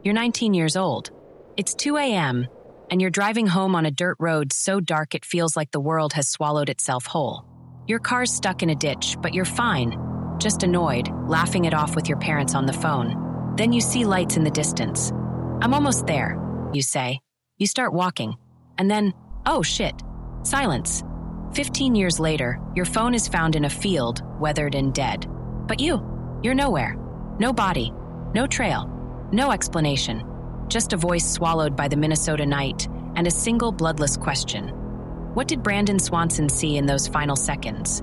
You're 19 years old. It's 2 a.m., and you're driving home on a dirt road so dark it feels like the world has swallowed itself whole. Your car's stuck in a ditch, but you're fine, just annoyed, laughing it off with your parents on the phone. Then you see lights in the distance. I'm almost there, you say. You start walking, and then, oh shit, silence. 15 years later, your phone is found in a field, weathered and dead. But you're nowhere. No body, no trail, no explanation. Just a voice swallowed by the Minnesota night and a single bloodless question. What did Brandon Swanson see in those final seconds?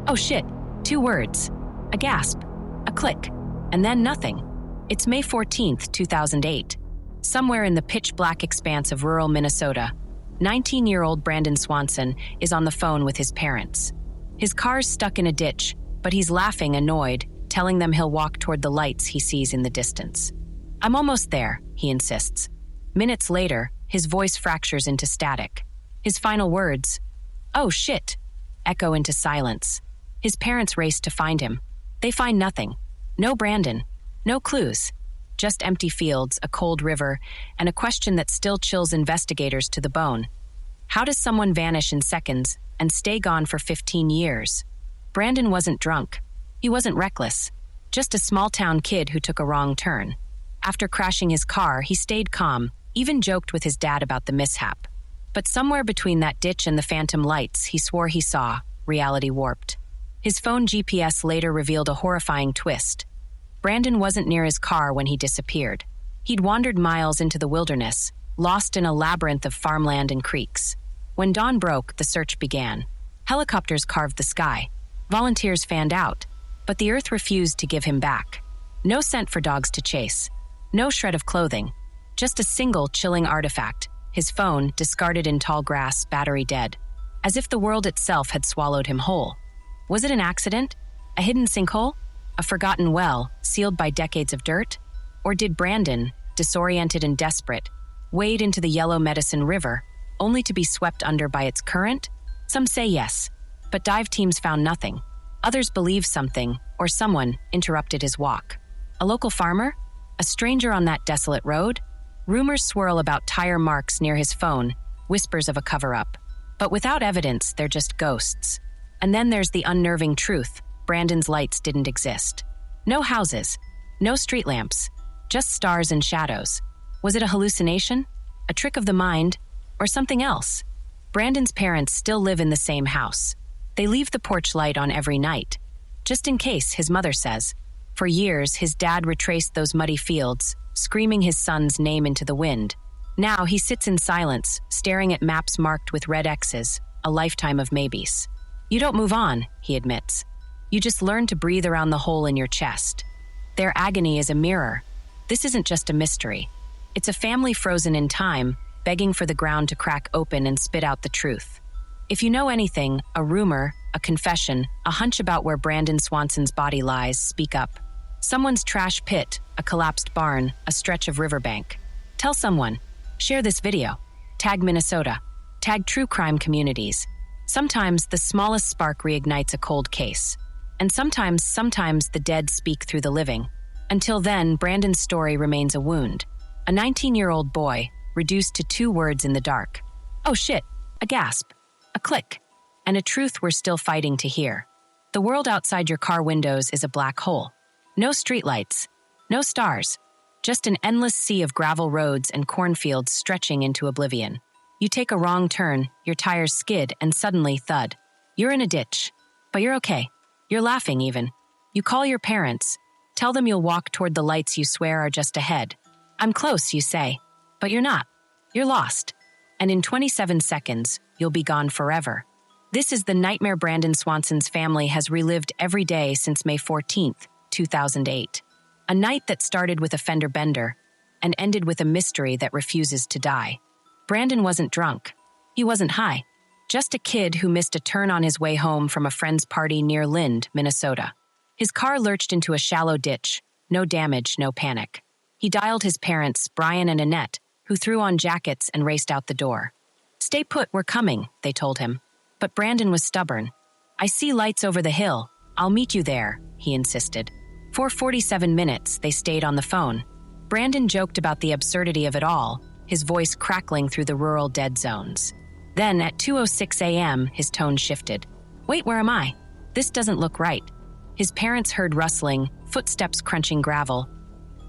Oh shit, 2 words. A gasp, a click, and then nothing. It's May 14th, 2008. Somewhere in the pitch-black expanse of rural Minnesota, 19-year-old Brandon Swanson is on the phone with his parents. His car's stuck in a ditch, but he's laughing, annoyed, telling them he'll walk toward the lights he sees in the distance. I'm almost there, he insists. Minutes later, his voice fractures into static. His final words, oh shit, echo into silence. His parents race to find him. They find nothing. No Brandon. No clues. Just empty fields, a cold river, and a question that still chills investigators to the bone. How does someone vanish in seconds and stay gone for 15 years? Brandon wasn't drunk. He wasn't reckless. Just a small-town kid who took a wrong turn. After crashing his car, he stayed calm, even joked with his dad about the mishap. But somewhere between that ditch and the phantom lights he swore he saw, reality warped. His phone GPS later revealed a horrifying twist. Brandon wasn't near his car when he disappeared. He'd wandered miles into the wilderness, lost in a labyrinth of farmland and creeks. When dawn broke, the search began. Helicopters carved the sky. Volunteers fanned out, but the earth refused to give him back. No scent for dogs to chase. No shred of clothing. Just a single chilling artifact, his phone discarded in tall grass, battery dead. As if the world itself had swallowed him whole. Was it an accident? A hidden sinkhole? A forgotten well, sealed by decades of dirt? Or did Brandon, disoriented and desperate, wade into the yellow Medicine River, only to be swept under by its current? Some say yes, but dive teams found nothing. Others believe something, or someone, interrupted his walk. A local farmer? A stranger on that desolate road? Rumors swirl about tire marks near his phone, whispers of a cover-up. But without evidence, they're just ghosts. And then there's the unnerving truth. Brandon's lights didn't exist. No houses, no street lamps, just stars and shadows. Was it a hallucination? A trick of the mind? Or something else? Brandon's parents still live in the same house. They leave the porch light on every night. Just in case, his mother says. For years, his dad retraced those muddy fields, screaming his son's name into the wind. Now he sits in silence, staring at maps marked with red X's, a lifetime of maybes. You don't move on, he admits. You just learn to breathe around the hole in your chest. Their agony is a mirror. This isn't just a mystery. It's a family frozen in time, begging for the ground to crack open and spit out the truth. If you know anything, a rumor, a confession, a hunch about where Brandon Swanson's body lies, speak up. Someone's trash pit, a collapsed barn, a stretch of riverbank. Tell someone. Share this video. Tag Minnesota. Tag true crime communities. Sometimes the smallest spark reignites a cold case. And sometimes the dead speak through the living. Until then, Brandon's story remains a wound. A 19-year-old boy, reduced to 2 words in the dark. Oh shit, a gasp, a click, and a truth we're still fighting to hear. The world outside your car windows is a black hole. No streetlights, no stars, just an endless sea of gravel roads and cornfields stretching into oblivion. You take a wrong turn, your tires skid, and suddenly, thud. You're in a ditch. But you're okay. You're laughing even. You call your parents. Tell them you'll walk toward the lights you swear are just ahead. I'm close, you say. But you're not. You're lost. And in 27 seconds, you'll be gone forever. This is the nightmare Brandon Swanson's family has relived every day since May 14th, 2008. A night that started with a fender bender and ended with a mystery that refuses to die. Brandon wasn't drunk. He wasn't high. Just a kid who missed a turn on his way home from a friend's party near Lind, Minnesota. His car lurched into a shallow ditch. No damage, no panic. He dialed his parents, Brian and Annette, who threw on jackets and raced out the door. Stay put, we're coming, they told him. But Brandon was stubborn. I see lights over the hill. I'll meet you there, he insisted. For 47 minutes, they stayed on the phone. Brandon joked about the absurdity of it all, his voice crackling through the rural dead zones. Then, at 2:06 a.m., his tone shifted. "Wait, where am I? This doesn't look right." His parents heard rustling, footsteps crunching gravel,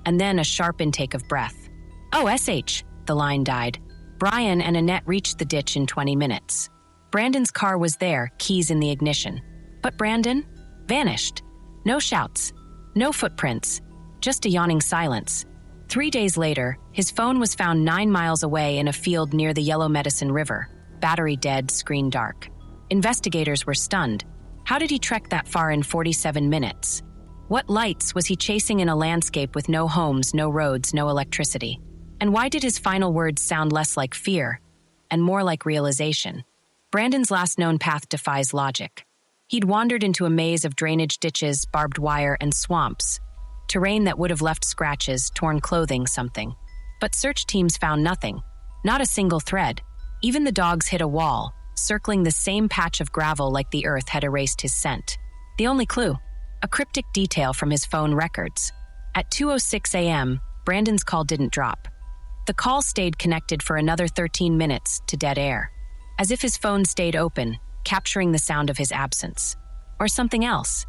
and then a sharp intake of breath. "Oh, SH," the line died. Brian and Annette reached the ditch in 20 minutes. Brandon's car was there, keys in the ignition. But Brandon? Vanished. No shouts. No footprints. Just a yawning silence. 3 days later, his phone was found 9 miles away in a field near the Yellow Medicine River. Battery dead, screen dark. Investigators were stunned. How did he trek that far in 47 minutes? What lights was he chasing in a landscape with no homes, no roads, no electricity? And why did his final words sound less like fear and more like realization? Brandon's last known path defies logic. He'd wandered into a maze of drainage ditches, barbed wire, and swamps. Terrain that would have left scratches, torn clothing, something. But search teams found nothing. Not a single thread. Even the dogs hit a wall, circling the same patch of gravel like the earth had erased his scent. The only clue? A cryptic detail from his phone records. At 2:06 a.m., Brandon's call didn't drop. The call stayed connected for another 13 minutes to dead air, as if his phone stayed open, capturing the sound of his absence. Or something else.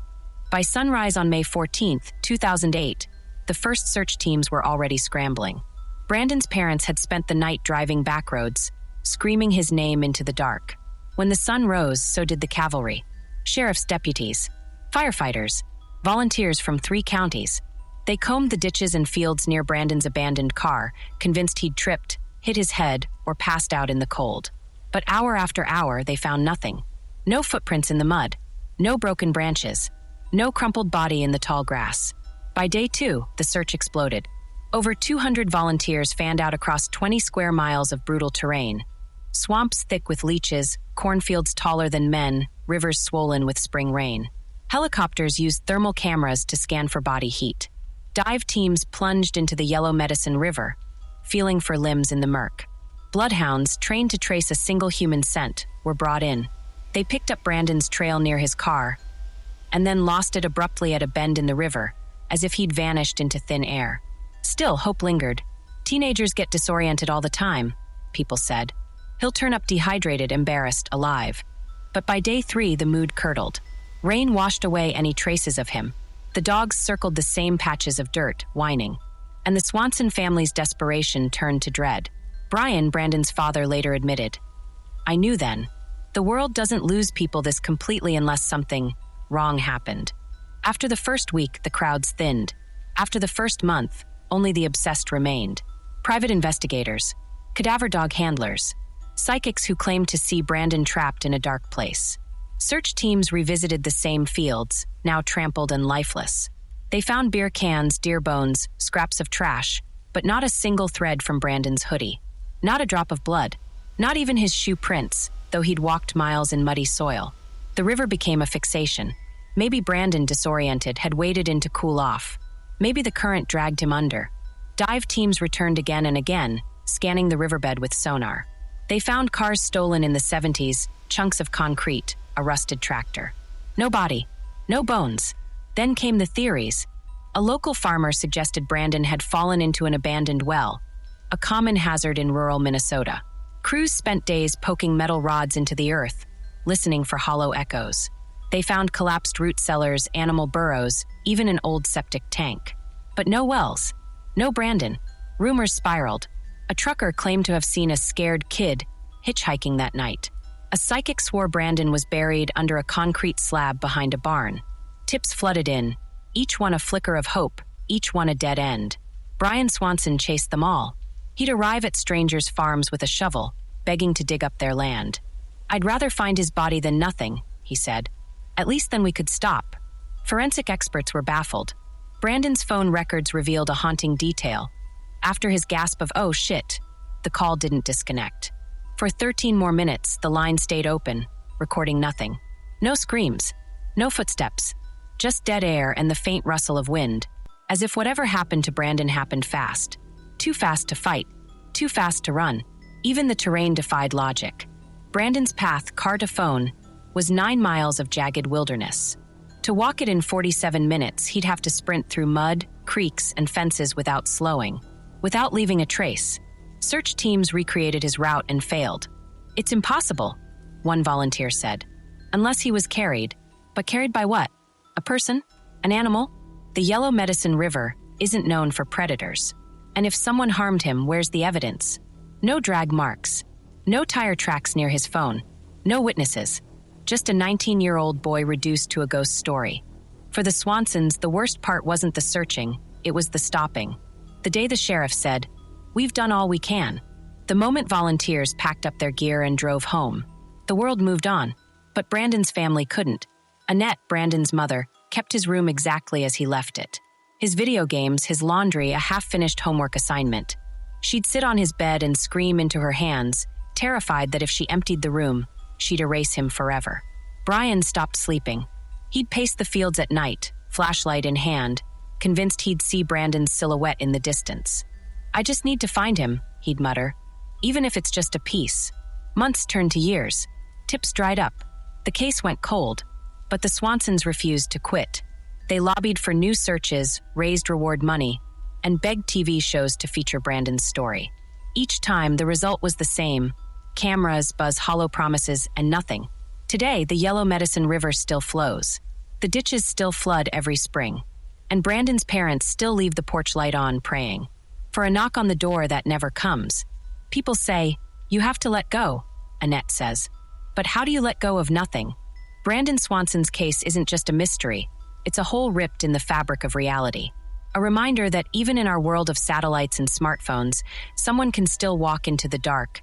By sunrise on May 14, 2008, the first search teams were already scrambling. Brandon's parents had spent the night driving back roads, screaming his name into the dark. When the sun rose, so did the cavalry. Sheriff's deputies, firefighters, volunteers from 3 counties. They combed the ditches and fields near Brandon's abandoned car, convinced he'd tripped, hit his head, or passed out in the cold. But hour after hour, they found nothing. No footprints in the mud, no broken branches, no crumpled body in the tall grass. By day 2, the search exploded. Over 200 volunteers fanned out across 20 square miles of brutal terrain. Swamps thick with leeches, cornfields taller than men, rivers swollen with spring rain. Helicopters used thermal cameras to scan for body heat. Dive teams plunged into the Yellow Medicine River, feeling for limbs in the murk. Bloodhounds, trained to trace a single human scent, were brought in. They picked up Brandon's trail near his car, and then lost it abruptly at a bend in the river, as if he'd vanished into thin air. Still, hope lingered. Teenagers get disoriented all the time, people said. He'll turn up dehydrated, embarrassed, alive. But by day 3, the mood curdled. Rain washed away any traces of him. The dogs circled the same patches of dirt, whining. And the Swanson family's desperation turned to dread. Brian, Brandon's father, later admitted, "I knew then. The world doesn't lose people this completely unless something wrong happened." After the first week, the crowds thinned. After the first month, only the obsessed remained. Private investigators, cadaver dog handlers, psychics who claimed to see Brandon trapped in a dark place. Search teams revisited the same fields, now trampled and lifeless. They found beer cans, deer bones, scraps of trash, but not a single thread from Brandon's hoodie. Not a drop of blood. Not even his shoe prints, though he'd walked miles in muddy soil. The river became a fixation. Maybe Brandon, disoriented, had waded in to cool off. Maybe the current dragged him under. Dive teams returned again and again, scanning the riverbed with sonar. They found cars stolen in the 70s, chunks of concrete, a rusted tractor. No body, no bones. Then came the theories. A local farmer suggested Brandon had fallen into an abandoned well, a common hazard in rural Minnesota. Crews spent days poking metal rods into the earth, listening for hollow echoes. They found collapsed root cellars, animal burrows, even an old septic tank. But no wells, no Brandon. Rumors spiraled. A trucker claimed to have seen a scared kid hitchhiking that night. A psychic swore Brandon was buried under a concrete slab behind a barn. Tips flooded in, each one a flicker of hope, each one a dead end. Brian Swanson chased them all. He'd arrive at strangers' farms with a shovel, begging to dig up their land. "I'd rather find his body than nothing," he said. "At least then we could stop." Forensic experts were baffled. Brandon's phone records revealed a haunting detail. After his gasp of "oh shit," the call didn't disconnect. For 13 more minutes, the line stayed open, recording nothing. No screams, no footsteps, just dead air and the faint rustle of wind, as if whatever happened to Brandon happened fast. Too fast to fight, too fast to run. Even the terrain defied logic. Brandon's path, car to phone, was 9 miles of jagged wilderness. To walk it in 47 minutes, he'd have to sprint through mud, creeks, and fences without slowing, without leaving a trace. Search teams recreated his route and failed. "It's impossible," one volunteer said. "Unless he was carried." But carried by what? A person? An animal? The Yellow Medicine River isn't known for predators. And if someone harmed him, where's the evidence? No drag marks. No tire tracks near his phone. No witnesses. Just a 19-year-old boy reduced to a ghost story. For the Swansons, the worst part wasn't the searching, it was the stopping. The day the sheriff said, "We've done all we can." The moment volunteers packed up their gear and drove home, the world moved on. But Brandon's family couldn't. Annette, Brandon's mother, kept his room exactly as he left it. His video games, his laundry, a half-finished homework assignment. She'd sit on his bed and scream into her hands, terrified that if she emptied the room, she'd erase him forever. Brian stopped sleeping. He'd pace the fields at night, flashlight in hand, convinced he'd see Brandon's silhouette in the distance. "I just need to find him," he'd mutter, "even if it's just a piece." Months turned to years. Tips dried up. The case went cold, but the Swansons refused to quit. They lobbied for new searches, raised reward money, and begged TV shows to feature Brandon's story. Each time, the result was the same: cameras buzz hollow promises and nothing. Today, the Yellow Medicine River still flows. The ditches still flood every spring. And Brandon's parents still leave the porch light on, praying for a knock on the door that never comes. People say, "You have to let go," Annette says. But how do you let go of nothing? Brandon Swanson's case isn't just a mystery. It's a hole ripped in the fabric of reality. A reminder that even in our world of satellites and smartphones, someone can still walk into the dark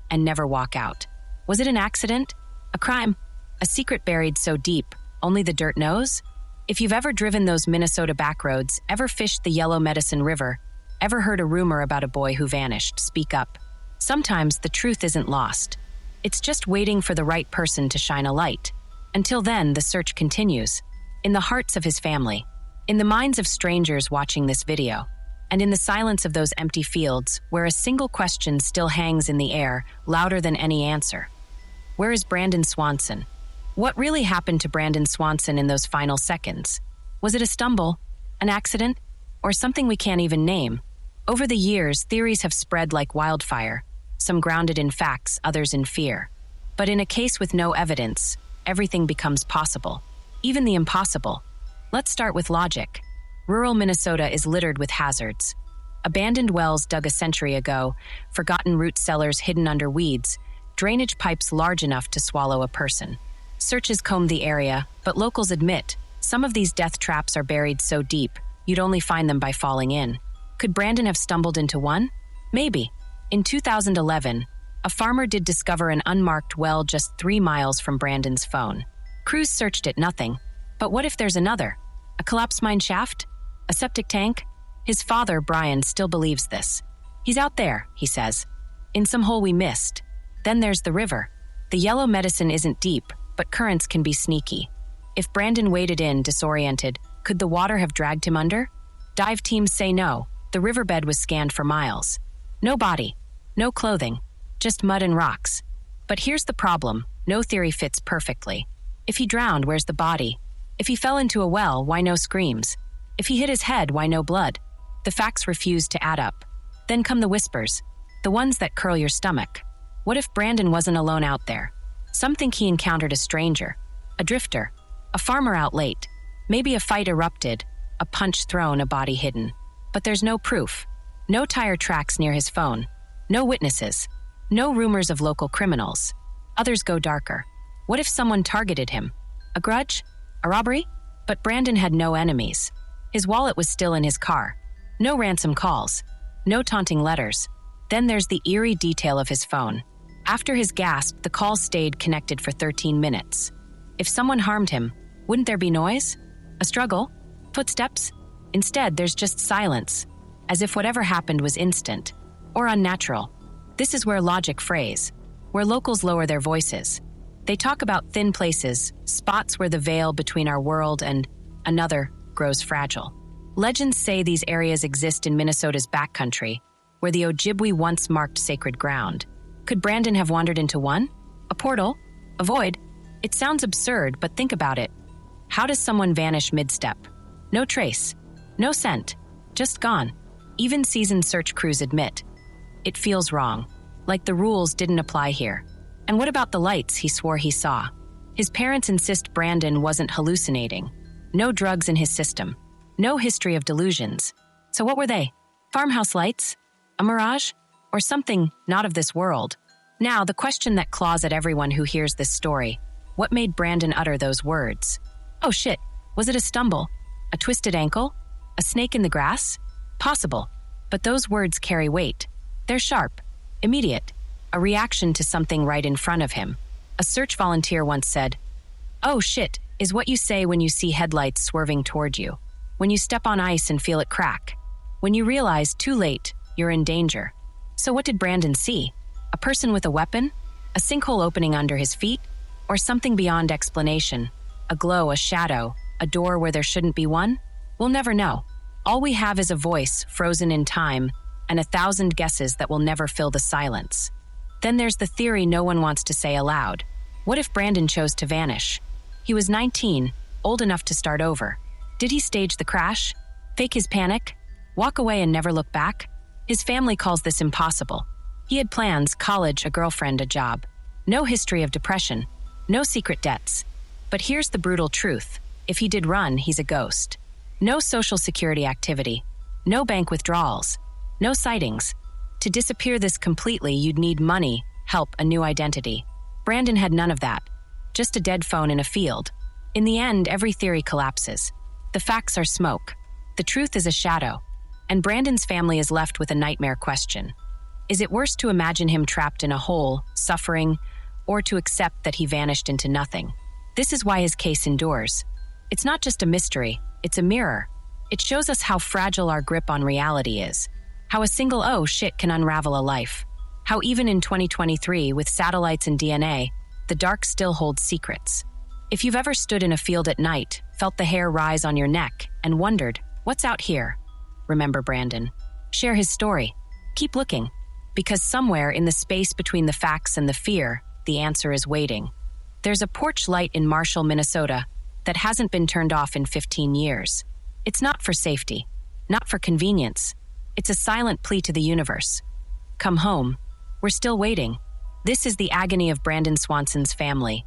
and never walk out. Was it an accident? A crime? A secret buried so deep, only the dirt knows? If you've ever driven those Minnesota backroads, ever fished the Yellow Medicine River, ever heard a rumor about a boy who vanished, speak up. Sometimes the truth isn't lost. It's just waiting for the right person to shine a light. Until then, the search continues. In the hearts of his family, in the minds of strangers watching this video, and in the silence of those empty fields where a single question still hangs in the air, louder than any answer. Where is Brandon Swanson? What really happened to Brandon Swanson in those final seconds? Was it a stumble, an accident, or something we can't even name? Over the years, theories have spread like wildfire, some grounded in facts, others in fear. But in a case with no evidence, everything becomes possible, even the impossible. Let's start with logic. Rural Minnesota is littered with hazards. Abandoned wells dug a century ago, forgotten root cellars hidden under weeds, drainage pipes large enough to swallow a person. Searches comb the area, but locals admit some of these death traps are buried so deep, you'd only find them by falling in. Could Brandon have stumbled into one? Maybe. In 2011, a farmer did discover an unmarked well just 3 miles from Brandon's phone. Crews searched it, nothing. But what if there's another? A collapsed mine shaft? A septic tank? His father, Brian, still believes this. "He's out there," he says, "in some hole we missed." Then there's the river. The Yellow Medicine isn't deep, but currents can be sneaky. If Brandon waded in, disoriented, could the water have dragged him under? Dive teams say no. The riverbed was scanned for miles. No body, no clothing, just mud and rocks. But here's the problem: no theory fits perfectly. If he drowned, where's the body? If he fell into a well, why no screams? If he hit his head, why no blood? The facts refuse to add up. Then come the whispers, the ones that curl your stomach. What if Brandon wasn't alone out there? Some think he encountered a stranger, a drifter, a farmer out late. Maybe a fight erupted, a punch thrown, a body hidden. But there's no proof. No tire tracks near his phone. No witnesses. No rumors of local criminals. Others go darker. What if someone targeted him? A grudge? A robbery? But Brandon had no enemies. His wallet was still in his car. No ransom calls. No taunting letters. Then there's the eerie detail of his phone. After his gasp, the call stayed connected for 13 minutes. If someone harmed him, wouldn't there be noise? A struggle? Footsteps? Instead, there's just silence, as if whatever happened was instant or unnatural. This is where logic frays, where locals lower their voices. They talk about thin places, spots where the veil between our world and another grows fragile. Legends say these areas exist in Minnesota's backcountry, where the Ojibwe once marked sacred ground. Could Brandon have wandered into one? A portal? A void? It sounds absurd, but think about it. How does someone vanish mid-step? No trace. No scent. Just gone. Even seasoned search crews admit. It feels wrong. Like the rules didn't apply here. And what about the lights he swore he saw? His parents insist Brandon wasn't hallucinating. No drugs in his system. No history of delusions. So what were they? Farmhouse lights? A mirage? Or something not of this world? Now, the question that claws at everyone who hears this story. What made Brandon utter those words? Oh shit, was it a stumble? A twisted ankle? A snake in the grass? Possible. But those words carry weight. They're sharp, immediate, a reaction to something right in front of him. A search volunteer once said, "Oh shit is what you say when you see headlights swerving toward you. When you step on ice and feel it crack. When you realize, too late, you're in danger." So what did Brandon see? A person with a weapon? A sinkhole opening under his feet? Or something beyond explanation? A glow, a shadow, a door where there shouldn't be one? We'll never know. All we have is a voice, frozen in time, and 1,000 guesses that will never fill the silence. Then there's the theory no one wants to say aloud. What if Brandon chose to vanish? He was 19, old enough to start over. Did he stage the crash? Fake his panic? Walk away and never look back? His family calls this impossible. He had plans, college, a girlfriend, a job. No history of depression. No secret debts. But here's the brutal truth. If he did run, he's a ghost. No social security activity. No bank withdrawals. No sightings. To disappear this completely, you'd need money, help, a new identity. Brandon had none of that. Just a dead phone in a field. In the end, every theory collapses. The facts are smoke. The truth is a shadow. And Brandon's family is left with a nightmare question. Is it worse to imagine him trapped in a hole, suffering, or to accept that he vanished into nothing? This is why his case endures. It's not just a mystery, it's a mirror. It shows us how fragile our grip on reality is. How a single "oh shit" can unravel a life. How even in 2023, with satellites and DNA, the dark still holds secrets. If you've ever stood in a field at night, felt the hair rise on your neck, and wondered, what's out here? Remember Brandon. Share his story. Keep looking. Because somewhere in the space between the facts and the fear, the answer is waiting. There's a porch light in Marshall, Minnesota, that hasn't been turned off in 15 years. It's not for safety, not for convenience. It's a silent plea to the universe. Come home. We're still waiting. This is the agony of Brandon Swanson's family.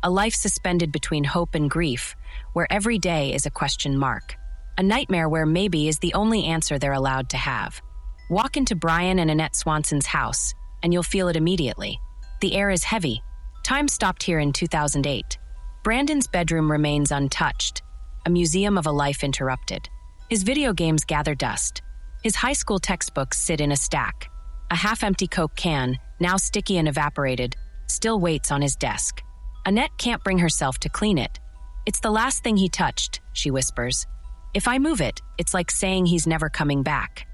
A life suspended between hope and grief, where every day is a question mark. A nightmare where maybe is the only answer they're allowed to have. Walk into Brian and Annette Swanson's house, and you'll feel it immediately. The air is heavy. Time stopped here in 2008. Brandon's bedroom remains untouched, a museum of a life interrupted. His video games gather dust. His high school textbooks sit in a stack. A half-empty Coke can, now sticky and evaporated, still waits on his desk. Annette can't bring herself to clean it. It's the last thing he touched, she whispers. If I move it, it's like saying he's never coming back.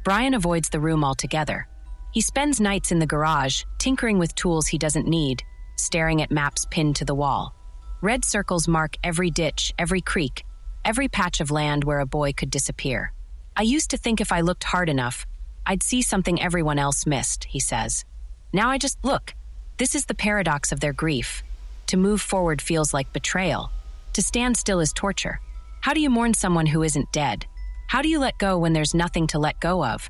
Brian avoids the room altogether. He spends nights in the garage, tinkering with tools he doesn't need, staring at maps pinned to the wall. Red circles mark every ditch, every creek, every patch of land where a boy could disappear. I used to think if I looked hard enough, I'd see something everyone else missed, he says. Now I just look. This is the paradox of their grief. To move forward feels like betrayal. To stand still is torture. How do you mourn someone who isn't dead? How do you let go when there's nothing to let go of?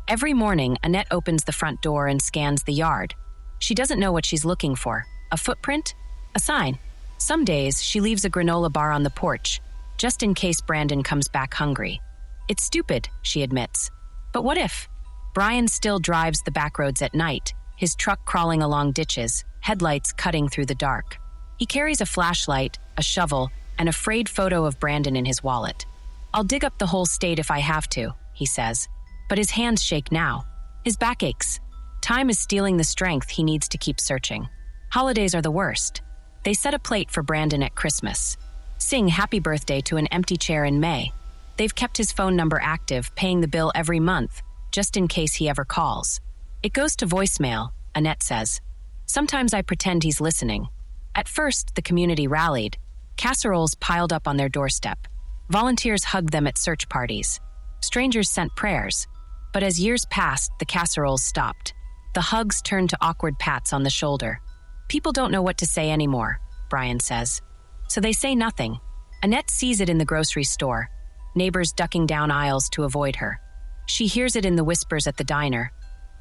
Every morning, Annette opens the front door and scans the yard. She doesn't know what she's looking for. A footprint? A sign. Some days, she leaves a granola bar on the porch, just in case Brandon comes back hungry. It's stupid, she admits. But what if? Brian still drives the back roads at night, his truck crawling along ditches, headlights cutting through the dark. He carries a flashlight, a shovel, and a frayed photo of Brandon in his wallet. I'll dig up the whole state if I have to, he says. But his hands shake now. His back aches. Time is stealing the strength he needs to keep searching. Holidays are the worst. They set a plate for Brandon at Christmas. Sing happy birthday to an empty chair in May. They've kept his phone number active, paying the bill every month, just in case he ever calls. It goes to voicemail, Annette says. Sometimes I pretend he's listening. At first, the community rallied. Casseroles piled up on their doorstep. Volunteers hugged them at search parties. Strangers sent prayers. But as years passed, the casseroles stopped. The hugs turned to awkward pats on the shoulder. People don't know what to say anymore, Brian says. So they say nothing. Annette sees it in the grocery store, neighbors ducking down aisles to avoid her. She hears it in the whispers at the diner.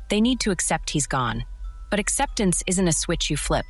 They need to accept he's gone. But acceptance isn't a switch you flip.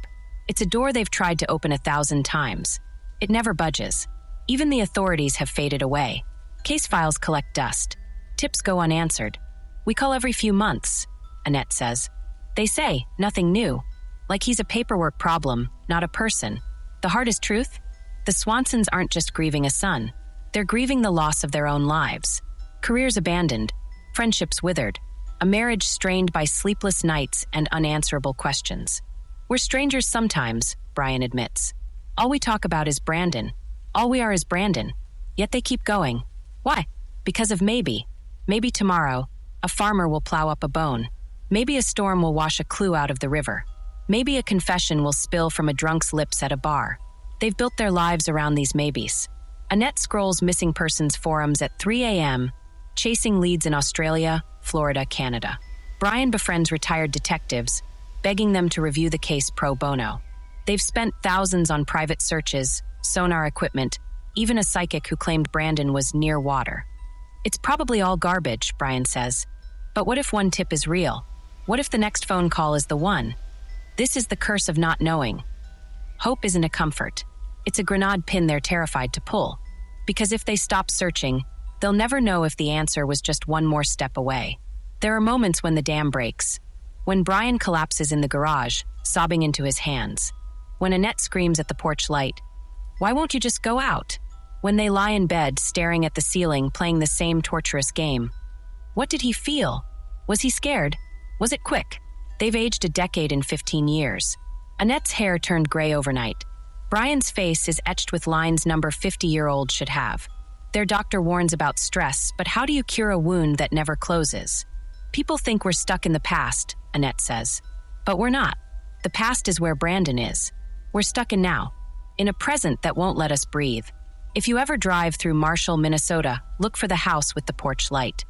It's a door they've tried to open 1,000 times. It never budges. Even the authorities have faded away. Case files collect dust. Tips go unanswered. We call every few months, Annette says. They say, nothing new. Like he's a paperwork problem, not a person. The hardest truth? The Swansons aren't just grieving a son. They're grieving the loss of their own lives. Careers abandoned. Friendships withered. A marriage strained by sleepless nights and unanswerable questions. We're strangers sometimes, Brian admits. All we talk about is Brandon. All we are is Brandon. Yet they keep going. Why? Because of maybe. Maybe tomorrow, a farmer will plow up a bone. Maybe a storm will wash a clue out of the river. Maybe a confession will spill from a drunk's lips at a bar. They've built their lives around these maybes. Annette scrolls missing persons forums at 3 a.m., chasing leads in Australia, Florida, Canada. Brian befriends retired detectives, begging them to review the case pro bono. They've spent thousands on private searches, sonar equipment, even a psychic who claimed Brandon was near water. It's probably all garbage, Brian says. But what if one tip is real? What if the next phone call is the one? This is the curse of not knowing. Hope isn't a comfort. It's a grenade pin they're terrified to pull. Because if they stop searching, they'll never know if the answer was just one more step away. There are moments when the dam breaks. When Brian collapses in the garage, sobbing into his hands. When Annette screams at the porch light, "Why won't you just go out?" When they lie in bed, staring at the ceiling, playing the same torturous game. What did he feel? Was he scared? Was it quick? They've aged a decade in 15 years. Annette's hair turned gray overnight. Brian's face is etched with lines number 50-year-old should have. Their doctor warns about stress, but how do you cure a wound that never closes? People think we're stuck in the past, Annette says. But we're not. The past is where Brandon is. We're stuck in now, in a present that won't let us breathe. If you ever drive through Marshall, Minnesota, look for the house with the porch light.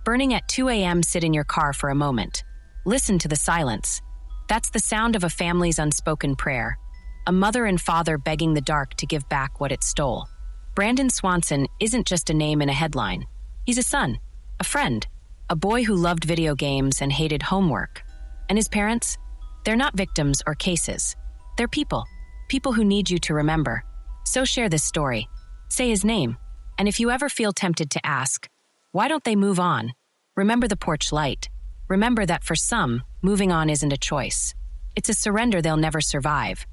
Burning at 2 a.m., sit in your car for a moment. Listen to the silence. That's the sound of a family's unspoken prayer. A mother and father begging the dark to give back what it stole. Brandon Swanson isn't just a name in a headline. He's a son, a friend, a boy who loved video games and hated homework. And his parents? They're not victims or cases. They're people. People who need you to remember. So share this story. Say his name. And if you ever feel tempted to ask, why don't they move on? Remember the porch light. Remember that for some, moving on isn't a choice. It's a surrender they'll never survive.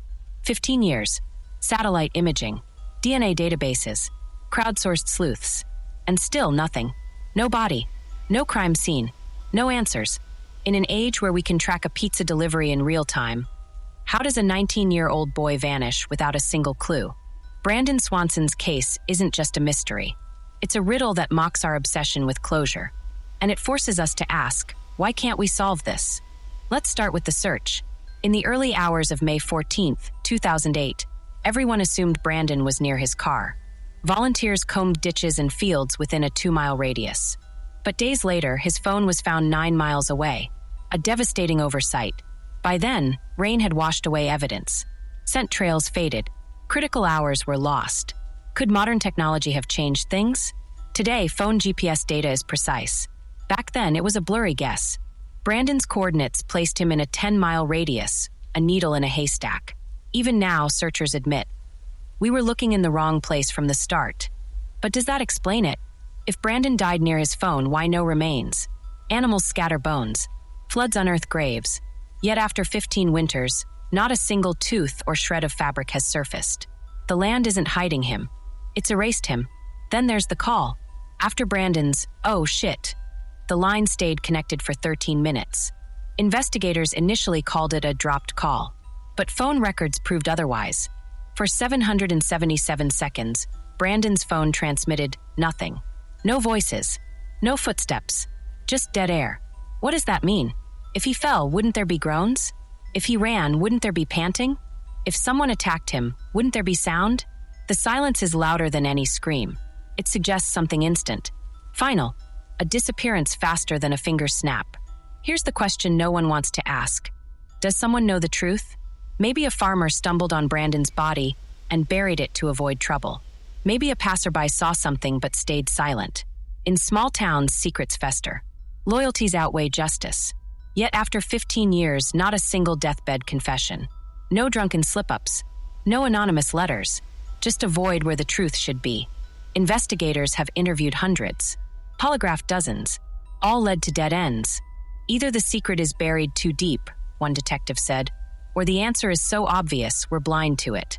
15 years. Satellite imaging. DNA databases. Crowdsourced sleuths. And still nothing. No body. No crime scene. No answers. In an age where we can track a pizza delivery in real time, how does a 19-year-old boy vanish without a single clue? Brandon Swanson's case isn't just a mystery. It's a riddle that mocks our obsession with closure. And it forces us to ask, why can't we solve this? Let's start with the search. In the early hours of May 14, 2008, everyone assumed Brandon was near his car. Volunteers combed ditches and fields within a 2-mile radius. But days later, his phone was found 9 miles away. A devastating oversight. By then, rain had washed away evidence. Scent trails faded. Critical hours were lost. Could modern technology have changed things? Today, phone GPS data is precise. Back then, it was a blurry guess. Brandon's coordinates placed him in a 10-mile radius, a needle in a haystack. Even now, searchers admit, we were looking in the wrong place from the start. But does that explain it? If Brandon died near his phone, why no remains? Animals scatter bones. Floods unearth graves. Yet after 15 winters, not a single tooth or shred of fabric has surfaced. The land isn't hiding him. It's erased him. Then there's the call. After Brandon's, "Oh shit," the line stayed connected for 13 minutes. Investigators initially called it a dropped call, but phone records proved otherwise. For 777 seconds, Brandon's phone transmitted nothing. No voices, no footsteps, just dead air. What does that mean? If he fell, wouldn't there be groans? If he ran, wouldn't there be panting? If someone attacked him, wouldn't there be sound? The silence is louder than any scream. It suggests something instant. Final. A disappearance faster than a finger snap. Here's the question no one wants to ask. Does someone know the truth? Maybe a farmer stumbled on Brandon's body and buried it to avoid trouble. Maybe a passerby saw something but stayed silent. In small towns, secrets fester. Loyalties outweigh justice. Yet after 15 years, not a single deathbed confession. No drunken slip-ups. No anonymous letters. Just a void where the truth should be. Investigators have interviewed hundreds. Polygraphed dozens. All led to dead ends. Either the secret is buried too deep, one detective said, or the answer is so obvious we're blind to it.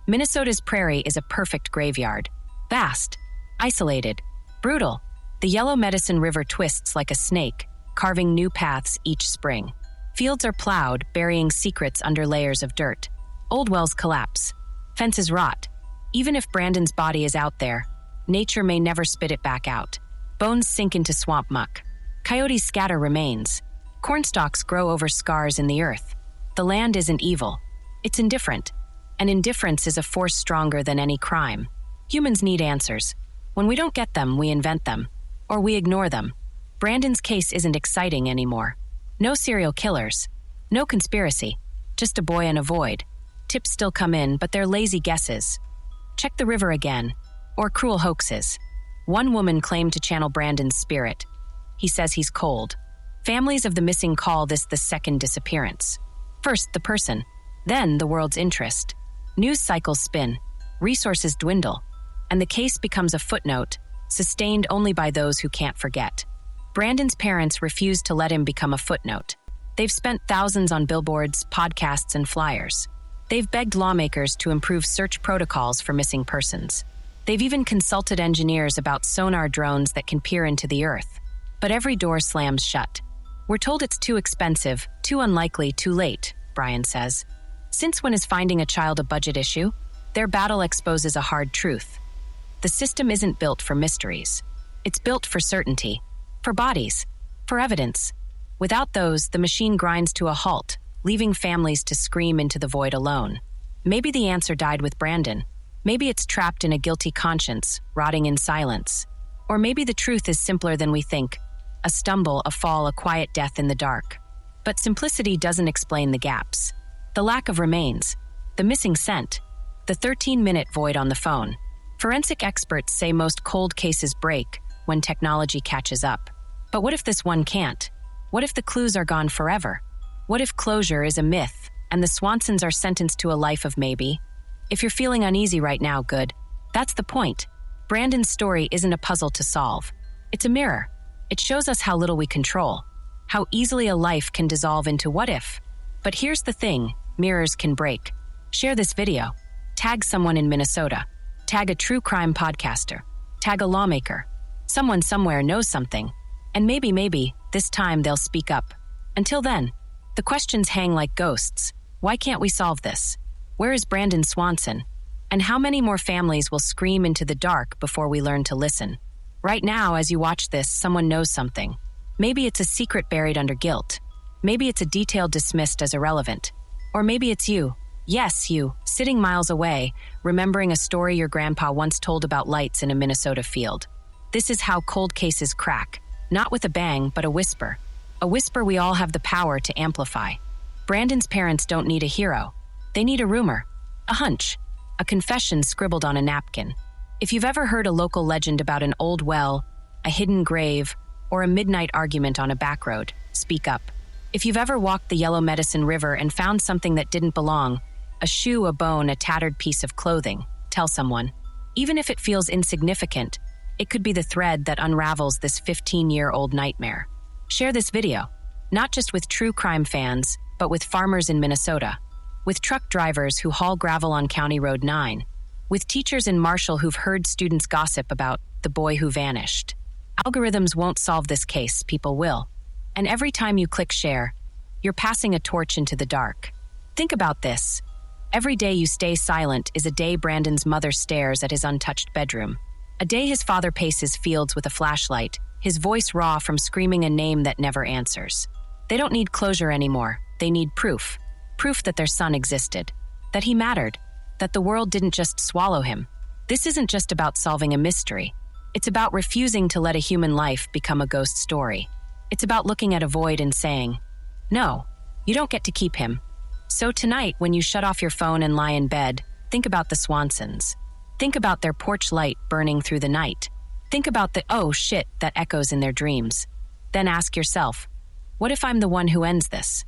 Minnesota's prairie is a perfect graveyard. Vast, isolated, brutal. The Yellow Medicine River twists like a snake, carving new paths each spring. Fields are plowed, burying secrets under layers of dirt. Old wells collapse. Fences rot. Even if Brandon's body is out there, nature may never spit it back out. Bones sink into swamp muck. Coyotes scatter remains. Cornstalks grow over scars in the earth. The land isn't evil. It's indifferent. And indifference is a force stronger than any crime. Humans need answers. When we don't get them, we invent them. Or we ignore them. Brandon's case isn't exciting anymore. No serial killers. No conspiracy. Just a boy in a void. Tips still come in, but they're lazy guesses. Check the river again. Or cruel hoaxes. One woman claimed to channel Brandon's spirit. He says he's cold. Families of the missing call this the second disappearance. First, the person. Then, the world's interest. News cycles spin. Resources dwindle. And the case becomes a footnote, sustained only by those who can't forget. Brandon's parents refused to let him become a footnote. They've spent thousands on billboards, podcasts, and flyers. They've begged lawmakers to improve search protocols for missing persons. They've even consulted engineers about sonar drones that can peer into the earth. But every door slams shut. We're told it's too expensive, too unlikely, too late, Brian says. Since when is finding a child a budget issue? Their battle exposes a hard truth. The system isn't built for mysteries. It's built for certainty, for bodies, for evidence. Without those, the machine grinds to a halt, leaving families to scream into the void alone. Maybe the answer died with Brandon. Maybe it's trapped in a guilty conscience, rotting in silence. Or maybe the truth is simpler than we think. A stumble, a fall, a quiet death in the dark. But simplicity doesn't explain the gaps. The lack of remains. The missing scent. The 13-minute void on the phone. Forensic experts say most cold cases break when technology catches up. But what if this one can't? What if the clues are gone forever? What if closure is a myth and the Swansons are sentenced to a life of maybe? If you're feeling uneasy right now, good. That's the point. Brandon's story isn't a puzzle to solve. It's a mirror. It shows us how little we control, how easily a life can dissolve into what if. But here's the thing, mirrors can break. Share this video. Tag someone in Minnesota. Tag a true crime podcaster. Tag a lawmaker. Someone somewhere knows something. And maybe, this time they'll speak up. Until then, the questions hang like ghosts. Why can't we solve this? Where is Brandon Swanson? And how many more families will scream into the dark before we learn to listen? Right now, as you watch this, someone knows something. Maybe it's a secret buried under guilt. Maybe it's a detail dismissed as irrelevant. Or maybe it's you. Yes, you, sitting miles away, remembering a story your grandpa once told about lights in a Minnesota field. This is how cold cases crack. Not with a bang, but a whisper. A whisper we all have the power to amplify. Brandon's parents don't need a hero. They need a rumor, a hunch, a confession scribbled on a napkin. If you've ever heard a local legend about an old well, a hidden grave, or a midnight argument on a back road, speak up. If you've ever walked the Yellow Medicine River and found something that didn't belong, a shoe, a bone, a tattered piece of clothing, tell someone. Even if it feels insignificant, it could be the thread that unravels this 15-year-old nightmare. Share this video, not just with true crime fans, but with farmers in Minnesota, with truck drivers who haul gravel on County Road 9, with teachers in Marshall who've heard students gossip about the boy who vanished. Algorithms won't solve this case, people will. And every time you click share, you're passing a torch into the dark. Think about this. Every day you stay silent is a day Brandon's mother stares at his untouched bedroom. A day his father paces fields with a flashlight, his voice raw from screaming a name that never answers. They don't need closure anymore. They need proof. Proof that their son existed, that he mattered, that the world didn't just swallow him. This isn't just about solving a mystery. It's about refusing to let a human life become a ghost story. It's about looking at a void and saying, no, you don't get to keep him. So tonight, when you shut off your phone and lie in bed, think about the Swansons. Think about their porch light burning through the night. Think about the oh shit that echoes in their dreams. Then ask yourself, what if I'm the one who ends this?